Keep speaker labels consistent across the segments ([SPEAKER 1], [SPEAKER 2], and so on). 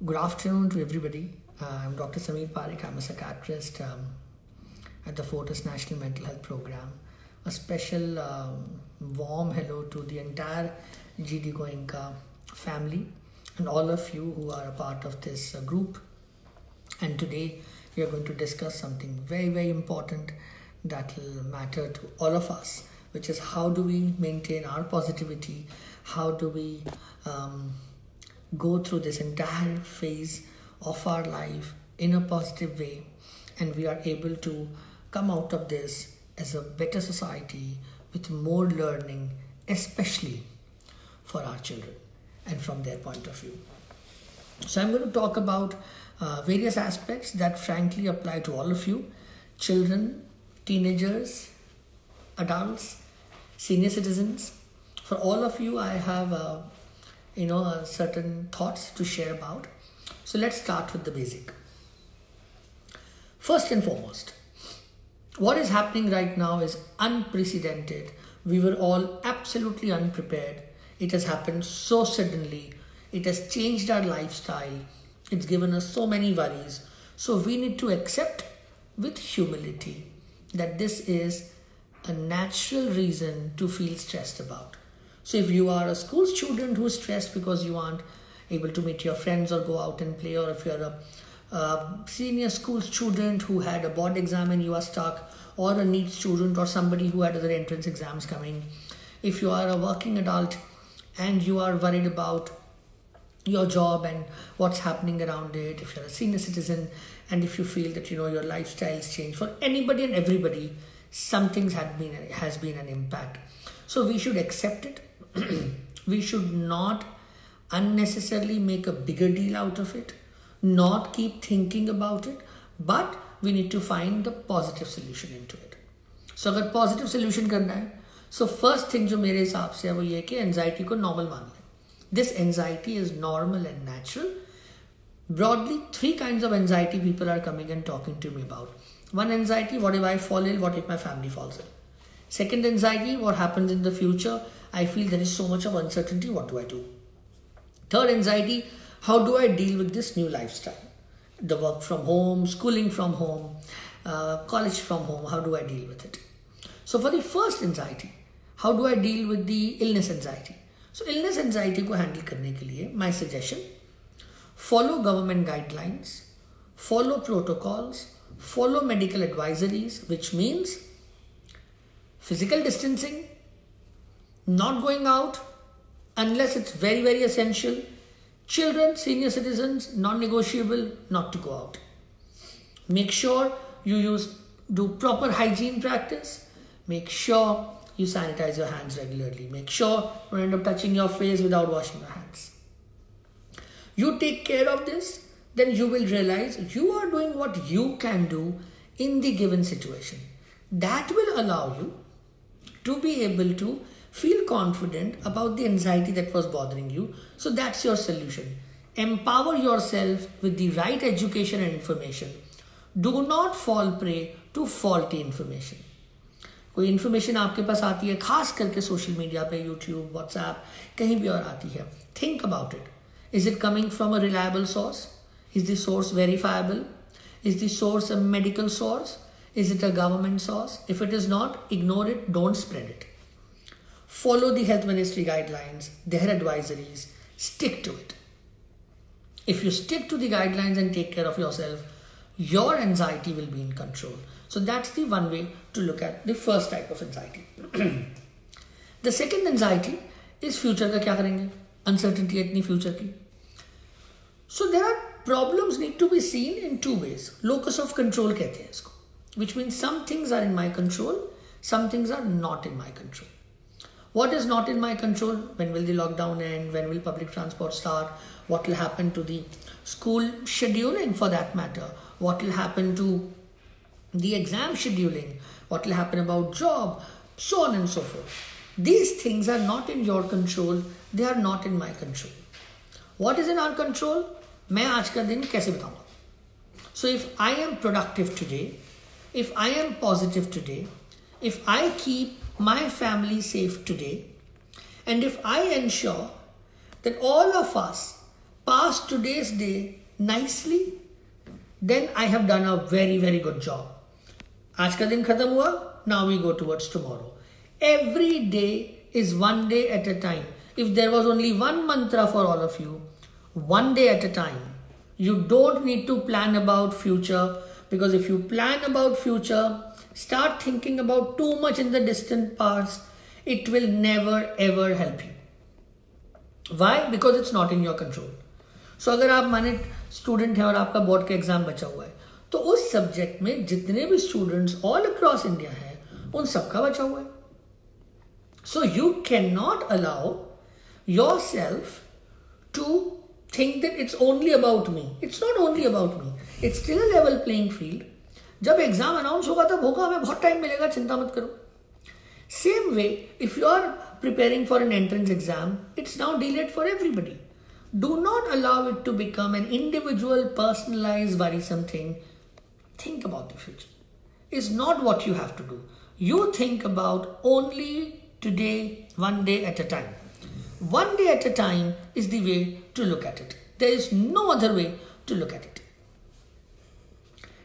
[SPEAKER 1] Good afternoon to everybody. I'm Dr. Sameer Parekh. I'm a psychiatrist at the Fortis National Mental Health Program. A special warm hello to the entire GD Goenka family and all of you who are a part of this group. And today we are going to discuss something very, very important that will matter to all of us, which is how do we maintain our positivity? How do we go through this entire phase of our life in a positive way, and we are able to come out of this as a better society with more learning, especially for our children and from their point of view. So I'm going to talk about various aspects that frankly apply to all of you: children, teenagers, adults, senior citizens. For all of you, I have certain thoughts to share about. So let's start with the basic. First and foremost, what is happening right now is unprecedented. We were all absolutely unprepared. It has happened so suddenly. It has changed our lifestyle. It's given us so many worries. So we need to accept with humility that this is a natural reason to feel stressed about. So if you are a school student who is stressed because you aren't able to meet your friends or go out and play, or if you're a senior school student who had a board exam and you are stuck, or a NEET student or somebody who had other entrance exams coming, if you are a working adult and you are worried about your job and what's happening around it, if you're a senior citizen and if you feel that your lifestyle's changed, for anybody and everybody, something has been an impact. So we should accept it. We should not unnecessarily make a bigger deal out of it, not keep thinking about it, but we need to find the positive solution into it. So अगर positive solution करना है, so first thing जो मेरे हिसाब से है वो ये कि anxiety को normal मान लें. This anxiety is normal and natural. Broadly, 3 kinds of anxiety people are coming and talking to me about. One anxiety, what if I fall ill? What if my family falls ill? Second anxiety, what happens in the future? I feel there is so much of uncertainty. What do I do? Third anxiety, how do I deal with this new lifestyle? The work from home, schooling from home, college from home, how do I deal with it? So for the first anxiety, how do I deal with the illness anxiety? So illness anxiety को handle करने के लिए, my suggestion, follow government guidelines, follow protocols, follow medical advisories, which means physical distancing, not going out unless it's very, very essential. Children, senior citizens, non-negotiable, not to go out. Make sure you do proper hygiene practice. Make sure you sanitize your hands regularly. Make sure you don't end up touching your face without washing your hands. You take care of this, then you will realize you are doing what you can do in the given situation. That will allow you to be able to feel confident about the anxiety that was bothering you. So that's your solution. Empower yourself with the right education and information. Do not fall prey to faulty information. कोई information आपके पास आती है, खास करके social media पे, YouTube, WhatsApp, कहीं भी और आती है. Think about it. Is it coming from a reliable source? Is the source verifiable? Is the source a medical source? Is it a government source? If it is not, ignore it, don't spread it. Follow the health ministry guidelines, their advisories, stick to it. If you stick to the guidelines and take care of yourself, your anxiety will be in control. So that's the one way to look at the first type of anxiety. The second anxiety is future का क्या करेंगे? Uncertainty इतनी future की. So there are problems need to be seen in 2 ways. Locus of control कहते हैं इसको, which means some things are in my control, some things are not in my control. What is not in my control? When will the lockdown end? When will public transport start? What will happen to the school scheduling for that matter? What will happen to the exam scheduling? What will happen about job? So on and so forth. These things are not in your control. They are not in my control. What is in our control? मैं आज का दिन कैसे बताऊंगा? So if I am productive today, if I am positive today, if I keep my family safe today, and if I ensure that all of us pass today's day nicely, then I have done a very, very good job. आज का दिन खत्म हुआ, now we go towards tomorrow. Every day is one day at a time. If there was only one mantra for all of you, one day at a time. You don't need to plan about future, because if you plan about future, start thinking about too much in the distant past, it will never ever help you. Why? Because it's not in your control. So अगर आप माने student हैं और आपका board का exam बचा हुआ है, तो उस सब्जेक्ट में जितने भी स्टूडेंट्स ऑल अक्रॉस इंडिया हैं, उन सबका बचा हुआ है. So you cannot allow yourself to think that it's only about me. It's not only about me. It's still a level playing field. जब एग्जाम अनाउंस होगा तब होगा, हमें बहुत टाइम मिलेगा, चिंता मत करो. Same way, if you are preparing for an entrance exam, it's now delayed for everybody. Do not allow it to become an individual, personalized, worrisome thing. Think about the future. It's not what you have to do. You think about only today, one day at a time. One day at a time is the way to look at it. There is no other way to look at it.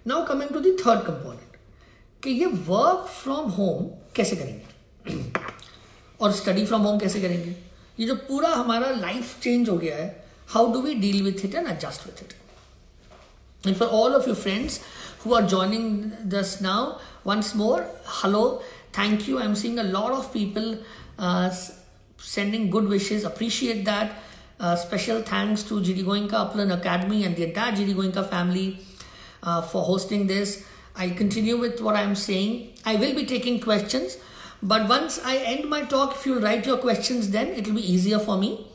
[SPEAKER 1] Now coming to the third component, कि ये work from home कैसे करेंगे और study from home कैसे करेंगे. ये जो पूरा हमारा life change हो गया है, how do we deal with it and adjust with it? And for all of you friends who are joining us now, once more, hello, thank you. I'm seeing a lot of people sending good wishes, appreciate that. Special thanks to GD Goenka Upland Academy and the entire GD Goenka family for hosting this. I'll continue with what I'm saying. I will be taking questions, but once I end my talk, if you'll write your questions, then it will be easier for me,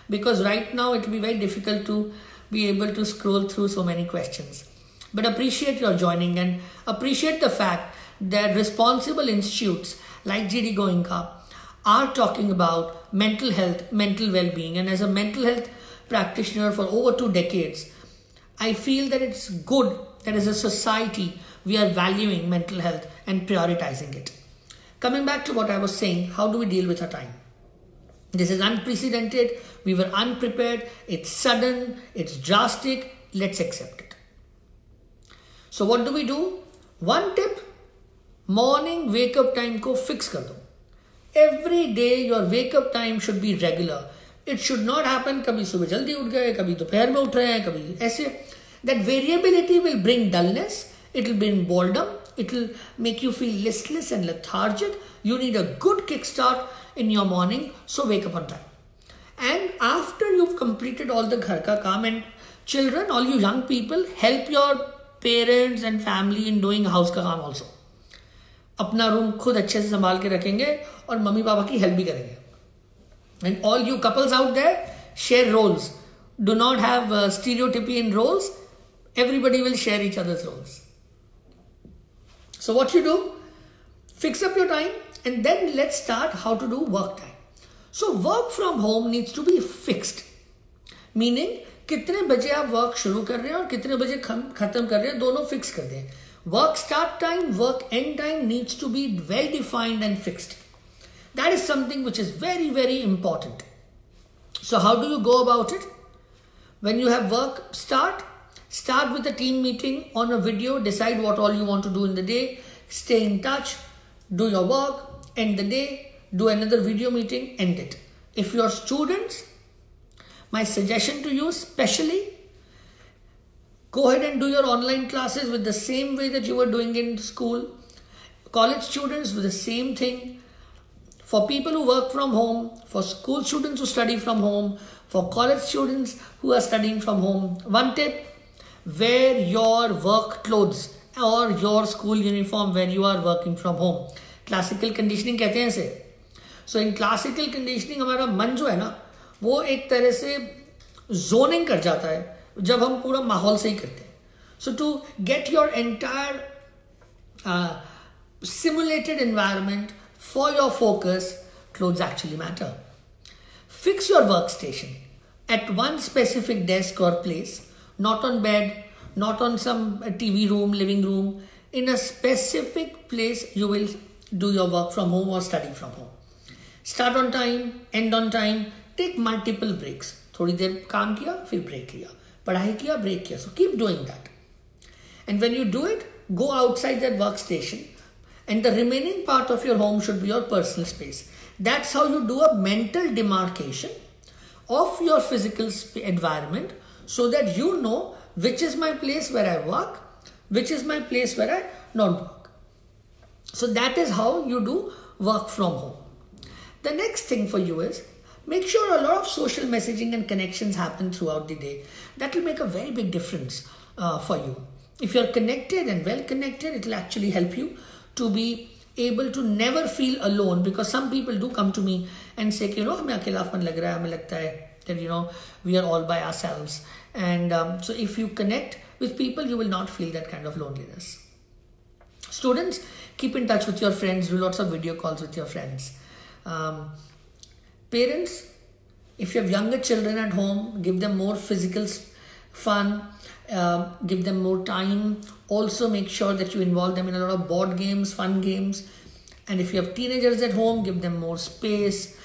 [SPEAKER 1] because right now it will be very difficult to be able to scroll through so many questions. But appreciate your joining and appreciate the fact that responsible institutes like GD Goenka are talking about mental health, mental well-being, and as a mental health practitioner for over 2 decades, I feel that it's good that as a society we are valuing mental health and prioritizing it. Coming back to what I was saying, how do we deal with our time? This is unprecedented, we were unprepared, it's sudden, it's drastic, let's accept it. So what do? One tip, morning wake up time ko fix kar do. Every day your wake up time should be regular. It should not happen kabhi subah jaldi उठ गए, kabhi दोपहर में उठ रहे हैं, kabhi ऐसे. That variability will bring dullness, it will bring boredom, it will make you feel listless and lethargic. You need a good kickstart in your morning, so wake up on time. And after you've completed all the ghar ka kaam, and children, all you young people, help your parents and family in doing house ka kaam also. अपना room खुद अच्छे से संभाल के रखेंगे और mummy papa की help भी करेंगे. And all you couples out there, share roles. Do not have stereotypy in roles. Everybody will share each other's roles. So what you do? Fix up your time and then let's start how to do work time. So work from home needs to be fixed. Meaning कितने बजे आप work शुरू कर रहे हैं और कितने बजे खत्म कर रहे हैं, दोनों फिक्स कर दें. Work start time, work end time needs to be well defined and fixed. That is something which is very, very important. So how do you go about it? When you have work start with a team meeting on a video, decide what all you want to do in the day, stay in touch, do your work, end the day, do another video meeting, end it. If you are students, my suggestion to you especially, go ahead and do your online classes with the same way that you were doing in school. College students do the same thing. For people who work from home, for school students who study from home, for college students who are studying from home, one tip, wear your work clothes or your school uniform when you are working from home. Classical conditioning कहते हैं इसे. So in classical conditioning हमारा मन जो है ना, वो एक तरह से zoning कर जाता है जब हम पूरा माहौल से ही करते हैं. So to get your entire simulated environment for your focus, clothes actually matter. Fix your workstation at one specific desk or place, not on bed, not on some TV room, living room. In a specific place you will do your work from home or study from home. Start on time, end on time, take multiple breaks. थोड़ी देर काम किया, फिर break लिया, पढ़ाई किया, break किया. So keep doing that. And when you do it, go outside that workstation, and the remaining part of your home should be your personal space. That's how you do a mental demarcation of your physical environment, so that you know which is my place where I work, which is my place where I not work. So that is how you do work from home. The next thing for you is, make sure a lot of social messaging and connections happen throughout the day. That will make a very big difference for you. If you're connected and well connected, it will actually help you to be able to never feel alone, because some people do come to me and say, हमें अकेलापन लग रहा है, हमें लगता है that we are all by ourselves. And so if you connect with people, you will not feel that kind of loneliness. Students, keep in touch with your friends, do lots of video calls with your friends. Parents, if you have younger children at home, give them more physical fun, give them more time. Also make sure that you involve them in a lot of board games, fun games. And if you have teenagers at home, give them more space,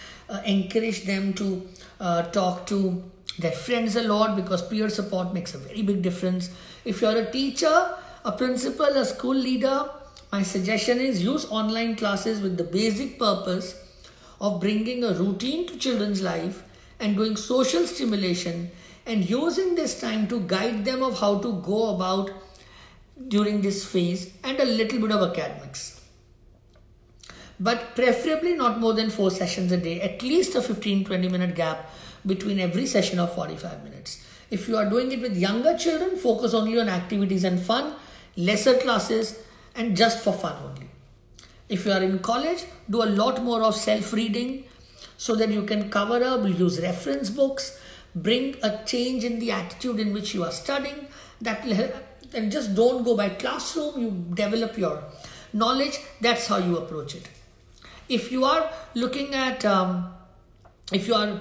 [SPEAKER 1] encourage them to talk to their friends a lot, because peer support makes a very big difference. If you're a teacher, a principal, a school leader, my suggestion is use online classes with the basic purpose of bringing a routine to children's life and doing social stimulation, and using this time to guide them of how to go about during this phase, and a little bit of academics. But preferably not more than 4 sessions a day, at least a 15-20 minute gap between every session of 45 minutes. If you are doing it with younger children, focus only on activities and fun, lesser classes, and just for fun only. If you are in college, do a lot more of self-reading so that you can cover up, use reference books, bring a change in the attitude in which you are studying. That will help. And just don't go by classroom, you develop your knowledge. That's how you approach it. If you are looking at, if you are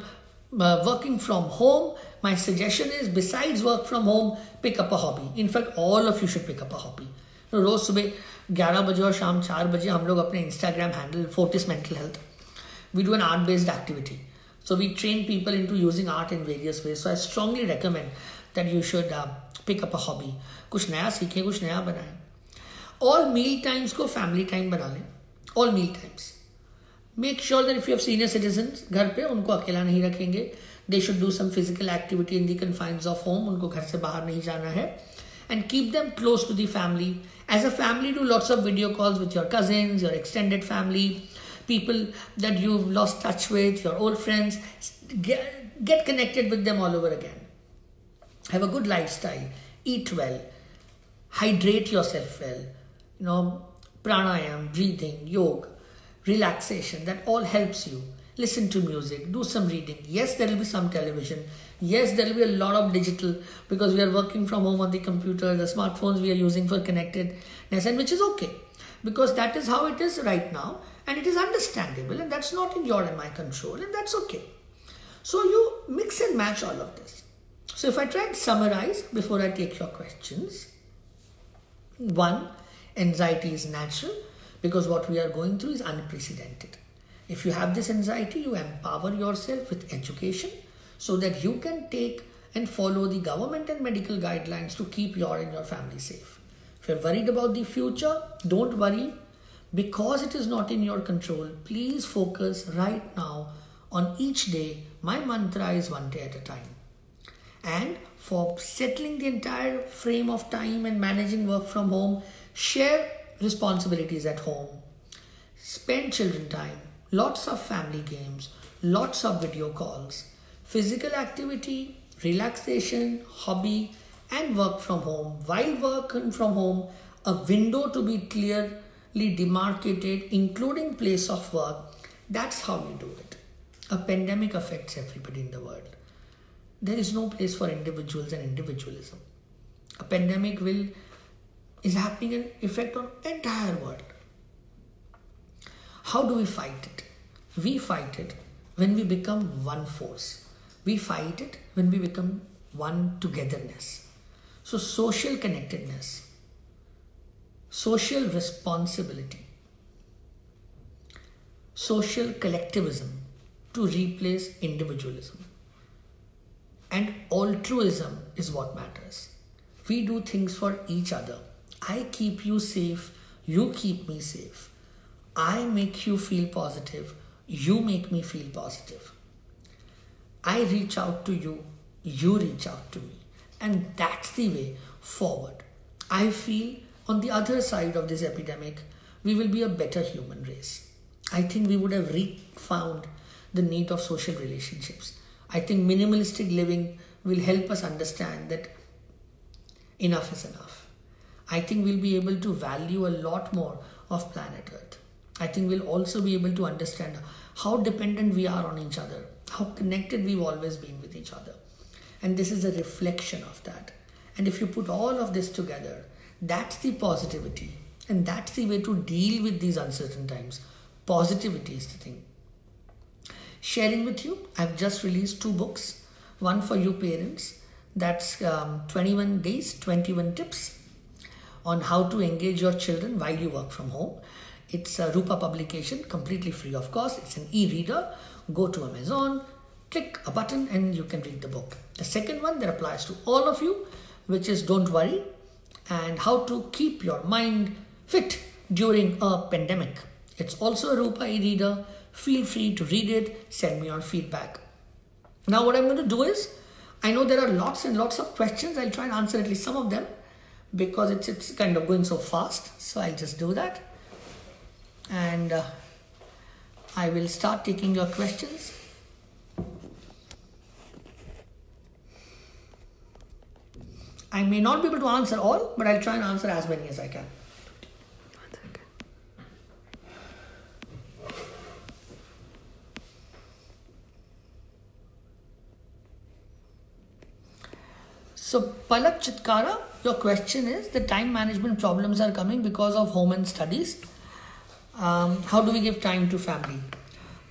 [SPEAKER 1] working from home, my suggestion is, besides work from home, pick up a hobby. In fact, all of you should pick up a hobby. रोज सुबह 11 बजे और शाम 4 बजे हम लोग अपने Instagram handle Fortis Mental Health, we do an art-based activity. So we train people into using art in various ways. So I strongly recommend that you should pick up a hobby. कुछ नया सीखें, कुछ नया बनाएं. All meal times को family time बना लें. All meal times. Make sure that if you have senior citizens घर पे, उनको अकेला नहीं रखेंगे. They should do some physical activity in the confines of home. उनको घर से बाहर नहीं जाना है. And keep them close to the family. As a family, do lots of video calls with your cousins, your extended family, people that you've lost touch with, your old friends. Get connected with them all over again. Have a good lifestyle. Eat well. Hydrate yourself well. Pranayam, breathing, yoga, relaxation. That all helps you. Listen to music. Do some reading. Yes, there will be some television. Yes, there will be a lot of digital, because we are working from home on the computer, the smartphones we are using for connectedness, and which is okay, because that is how it is right now, and it is understandable, and that's not in your and my control, and that's okay. So you mix and match all of this. So if I try and summarize before I take your questions, 1, anxiety is natural, because what we are going through is unprecedented. If you have this anxiety, you empower yourself with education, so that you can take and follow the government and medical guidelines to keep your and your family safe. If you're worried about the future, don't worry, because it is not in your control. Please focus right now on each day. My mantra is 1 day at a time. And for settling the entire frame of time and managing work from home, share responsibilities at home. Spend children time, lots of family games, lots of video calls. Physical activity, relaxation, hobby, and work from home. While working from home, a window to be clearly demarcated, including place of work. That's how you do it. A pandemic affects everybody in the world. There is no place for individuals and individualism. A pandemic is having an effect on the entire world. How do we fight it? We fight it when we become one force. We fight it when we become one togetherness. So social connectedness, social responsibility, social collectivism to replace individualism. And altruism is what matters. We do things for each other. I keep you safe, you keep me safe. I make you feel positive, you make me feel positive. I reach out to you, you reach out to me. And that's the way forward. I feel on the other side of this epidemic, we will be a better human race. I think we would have found the need of social relationships. I think minimalistic living will help us understand that enough is enough. I think we'll be able to value a lot more of planet Earth. I think we'll also be able to understand how dependent we are on each other, how connected we've always been with each other. And this is a reflection of that. And if you put all of this together, that's the positivity. And that's the way to deal with these uncertain times. Positivity is the thing. Sharing with you, I've just released 2 books. One for you parents, that's 21 days, 21 tips on how to engage your children while you work from home. It's a Rupa publication, completely free of cost. It's an e-reader. Go to Amazon, click a button and you can read the book. The second one that applies to all of you, which is Don't Worry and how to keep your mind fit during a pandemic. It's also a Rupa e-reader. Feel free to read it, send me your feedback. Now what I'm going to do is, I know there are lots and lots of questions. I'll try and answer at least some of them because it's kind of going so fast. So I'll just do that. And I will start taking your questions. I may not be able to answer all, but I'll try and answer as many as I can. So Palak Chitkara, your question is the time management problems are coming because of home and studies. How do we give time to family?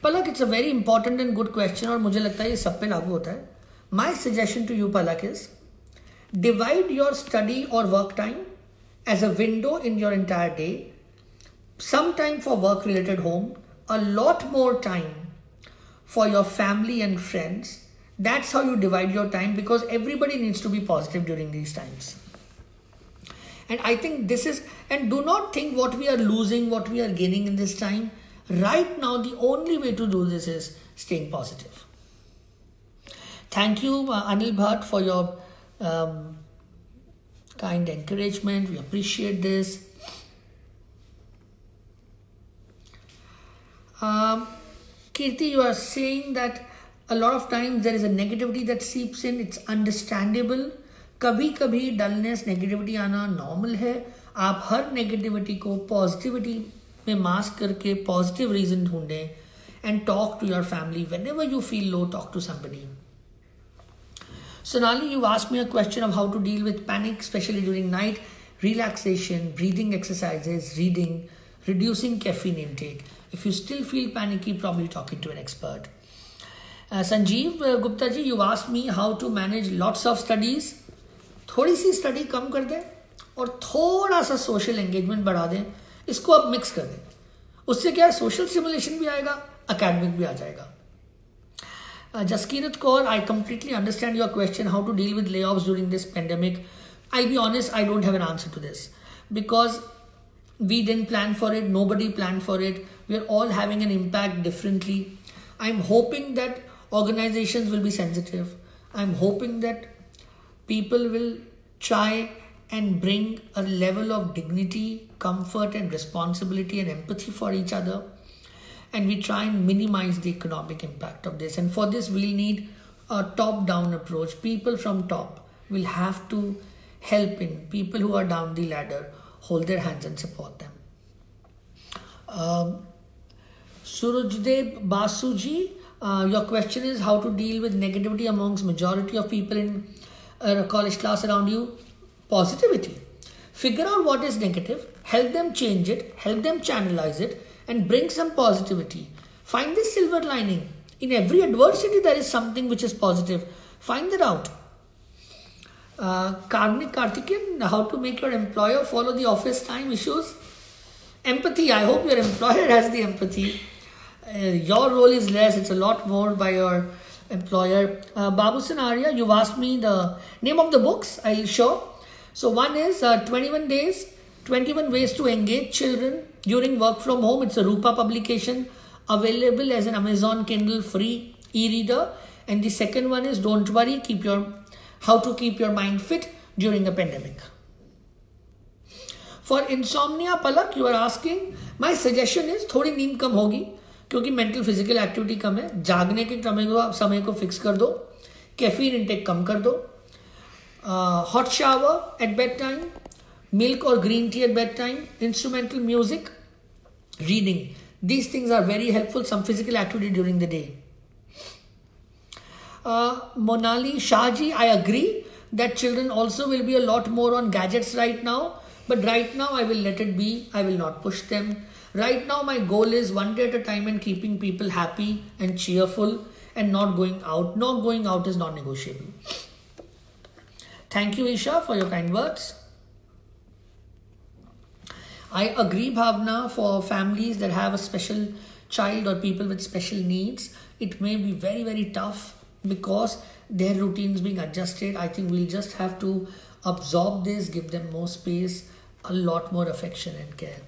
[SPEAKER 1] Palak, it's a very important and good question और मुझे लगता है ये सब पे लागू होता है. My suggestion to you, Palak, is divide your study or work time as a window in your entire day. Some time for work related home, a lot more time for your family and friends. That's how you divide your time because everybody needs to be positive during these times. And I think this is, and do not think what we are losing, what we are gaining in this time. Right now, the only way to do this is staying positive. Thank you, Anil Bhatt, for your kind encouragement. We appreciate this. Kirti, you are saying that a lot of times there is a negativity that seeps in. It's understandable. कभी कभी dullness negativity आना normal है. आप हर negativity को positivity में mask करके positive reason ढूंढें and talk to your family whenever you feel low. Talk to somebody. Sonali, you asked me a question of how to deal with panic, especially during night. Relaxation, breathing exercises, reading, reducing caffeine intake. If you still feel panicky, probably talking to an expert. Sanjeev Gupta ji, you asked me how to manage lots of studies. थोड़ी सी study कम कर दें और थोड़ा सा social engagement बढ़ा दें. इसको अब मिक्स कर दें. उससे क्या है, सोशल स्टिमुलेशन भी आएगा, एकेडमिक भी आ जाएगा. Jaskirat Kaur, I completely understand your question, how to deal with layoffs during this pandemic. I'll be honest, I don't have an answer to this because we didn't plan for it. Nobody planned for it. We're all having an impact differently. I'm hoping that organizations will be sensitive. I'm hoping that people will try and bring a level of dignity, comfort and responsibility and empathy for each other. And we try and minimize the economic impact of this. And for this, we'll need a top-down approach. People from top will have to help in. People who are down the ladder, hold their hands and support them. Surajdev Basuji, your question is how to deal with negativity amongst majority of people in a college class around you. Positivity. Figure out what is negative, help them change it, help them channelize it, and bring some positivity. Find the silver lining. In every adversity, there is something which is positive. Find that out. Karnik Karthikeyan, how to make your employer follow the office time issues? Empathy. I hope your employer has the empathy. Your role is less. It's a lot more by your employer. Babu Sanaria, you've asked me the name of the books. I'll show. So one is 21 Days, 21 Ways to Engage Children During Work from Home. It's a Rupa publication, available as an Amazon Kindle free e-reader. And the second one is Don't Worry, How to Keep Your Mind Fit During a Pandemic. For insomnia, Palak, you are asking, my suggestion is थोड़ी नींद कम होगी क्योंकि mental physical activity कम है. जागने के समय को fix कर दो, कैफीन इंटेक कम कर दो, hot shower at bed time, milk और green tea at bed time, instrumental music, reading. These things are very helpful. Some physical activity during the day. Monali Shahji, I agree that children also will be a lot more on gadgets right now. But right now I will let it be. I will not push them. Right now my goal is one day at a time and keeping people happy and cheerful and not going out. Not going out is non-negotiable. Thank you, Isha, for your kind words. I agree, Bhavna, for families that have a special child or people with special needs, it may be very, very tough because their routines being adjusted. I think we'll just have to absorb this, give them more space, a lot more affection and care.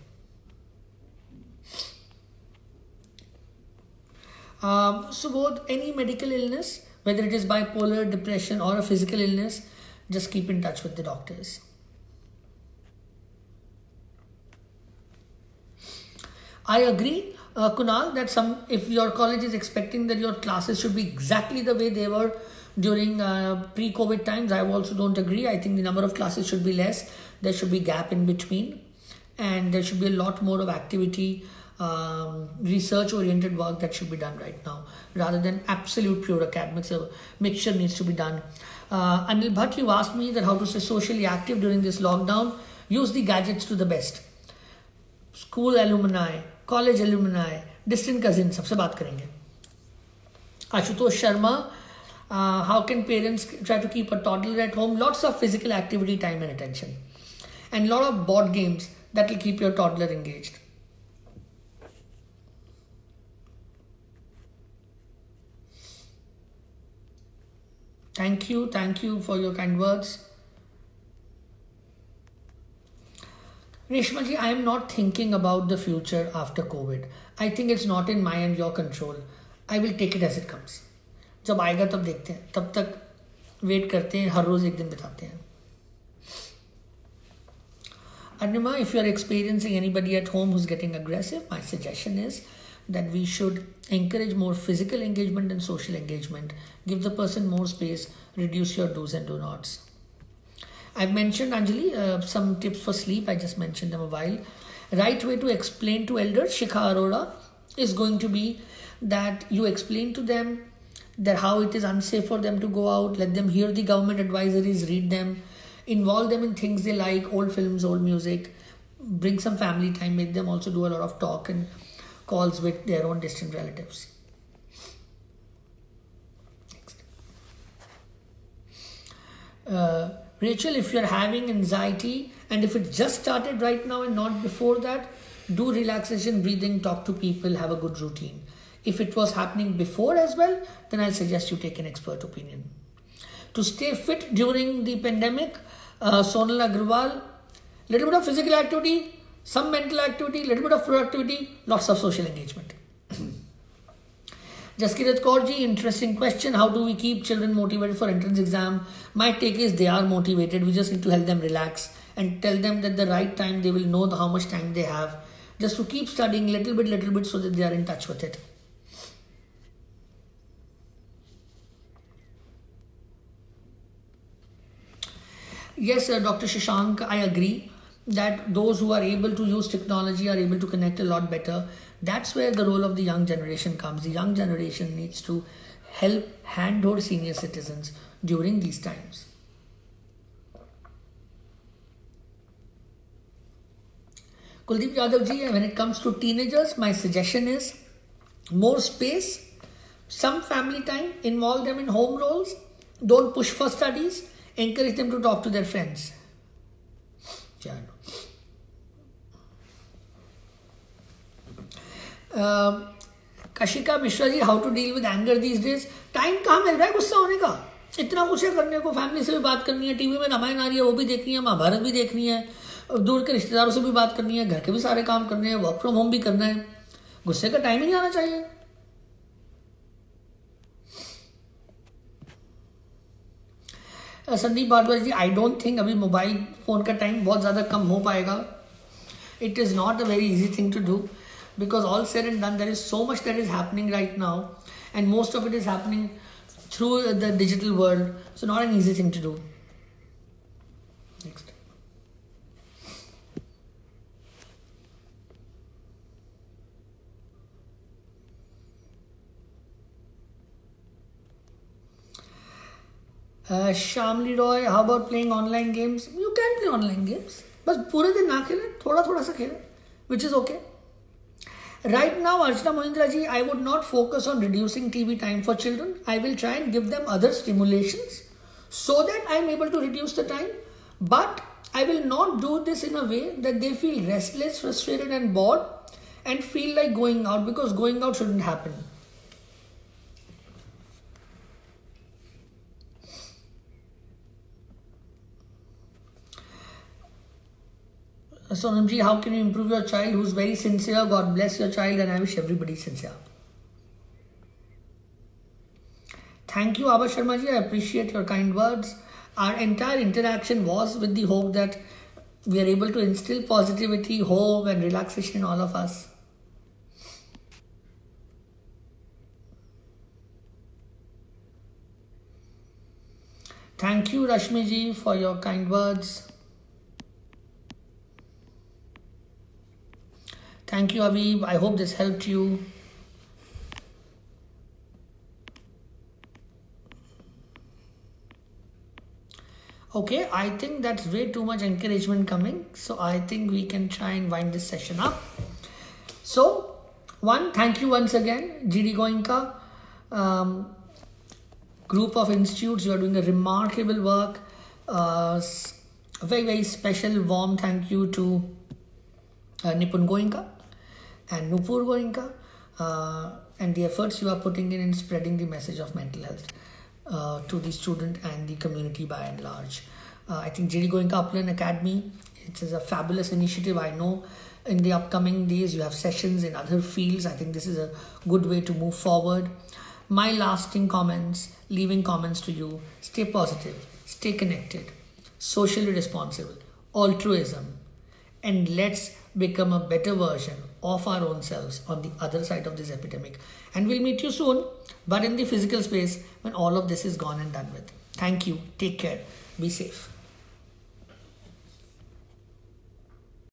[SPEAKER 1] So both any medical illness, whether it is bipolar, depression or a physical illness, just keep in touch with the doctors. I agree, Kunal, that if your college is expecting that your classes should be exactly the way they were during pre-COVID times, I also don't agree. I think the number of classes should be less. There should be gap in between, and there should be a lot more of activity, research-oriented work that should be done right now, rather than absolute pure academics. A mixture needs to be done. Anil Bhatt, you asked me that how to stay socially active during this lockdown. Use the gadgets to the best. School alumni, college alumni, distant cousins, सबसे बात करेंगे. Ashutosh Sharma, how can parents try to keep a toddler at home? Lots of physical activity, time and attention. And a lot of board games that will keep your toddler engaged. Thank you for your kind words. Reshma ji, I am not thinking about the future after COVID. I think it's not in my and your control. I will take it as it comes. जब आएगा तब देखते हैं, तब तक wait करते हैं, हर रोज एक दिन बिताते हैं. Arnima, if you are experiencing anybody at home who's getting aggressive, my suggestion is that we should encourage more physical engagement and social engagement. Give the person more space, reduce your do's and do nots. I've mentioned, Anjali, some tips for sleep. I just mentioned them a while. Right way to explain to elders, Shikha Arora, is going to be that you explain to them that how it is unsafe for them to go out. Let them hear the government advisories, read them, involve them in things they like, old films, old music, bring some family time, make them also do a lot of talk and calls with their own distant relatives. Next. Rachel, if you're having anxiety and if it just started right now and not before that, do relaxation, breathing, talk to people, have a good routine. If it was happening before as well, then I suggest you take an expert opinion. To stay fit during the pandemic, Sonal Agrawal, little bit of physical activity, some mental activity, little bit of productivity, lots of social engagement. Jaskirat Kaurji, interesting question. How do we keep children motivated for entrance exam? My take is they are motivated. We just need to help them relax and tell them that the right time they will know how much time they have. Just to keep studying little bit so that they are in touch with it. Yes, Dr. Shashank, I agree that those who are able to use technology are able to connect a lot better. That's where the role of the young generation comes. The young generation needs to help handhold senior citizens during these times. Kuldeep Yadav ji, when it comes to teenagers, my suggestion is more space, some family time, involve them in home roles, don't push for studies, encourage them to talk to their friends. Kashika Mishra ji, how to deal with anger these days? Time कहाँ मिल रहा है गुस्सा होने का? इतना कुछ है करने को, फैमिली से भी बात करनी है, टीवी में रामायण आ रही है वो भी देखनी है, महाभारत भी देखनी है, दूर के रिश्तेदारों से भी बात करनी है, घर के भी सारे काम करने हैं, वर्क फ्रॉम होम भी करना है। गुस्से का टाइम ही नहीं आना चाहिए। Sandeep Bhardwaj ji, I don't think अभी मोबाइल फ़ोन का टाइम बहुत ज़्यादा कम हो पाएगा। It is not a very easy thing to do because all said and done there is so much that is happening right now, and most of it is happening through the digital world, so not an easy thing to do. Next. Shamli Roy, how about playing online games? You can play online games, बस पूरे दिन ना खेलें, थोड़ा थोड़ा सा खेलें, which is okay. Right now, Archana Mohindra ji, I would not focus on reducing TV time for children. I will try and give them other stimulations so that I am able to reduce the time. But I will not do this in a way that they feel restless, frustrated and bored and feel like going out, because going out shouldn't happen. Sonam ji, how can you improve your child who's very sincere? God bless your child, and I wish everybody sincere. Thank you, Abha Sharma ji. I appreciate your kind words. Our entire interaction was with the hope that we are able to instill positivity, hope, and relaxation in all of us. Thank you, Rashmi ji, for your kind words. Thank you, Aviv. I hope this helped you. Okay, I think that's way too much encouragement coming. So I think we can try and wind this session up. So, thank you once again, GD Goenka, group of institutes. You are doing a remarkable work. Very, very special, warm thank you to Nipun Goenka and Nupur Goenka, and the efforts you are putting in spreading the message of mental health to the student and the community by and large. I think JD Goenka Upland Academy, it is a fabulous initiative. I know in the upcoming days you have sessions in other fields. I think this is a good way to move forward. My lasting comments, leaving comments to you: stay positive, stay connected, socially responsible, altruism, and let's become a better version of our own selves on the other side of this epidemic. And we'll meet you soon, but in the physical space when all of this is gone and done with. Thank you. Take care. Be safe.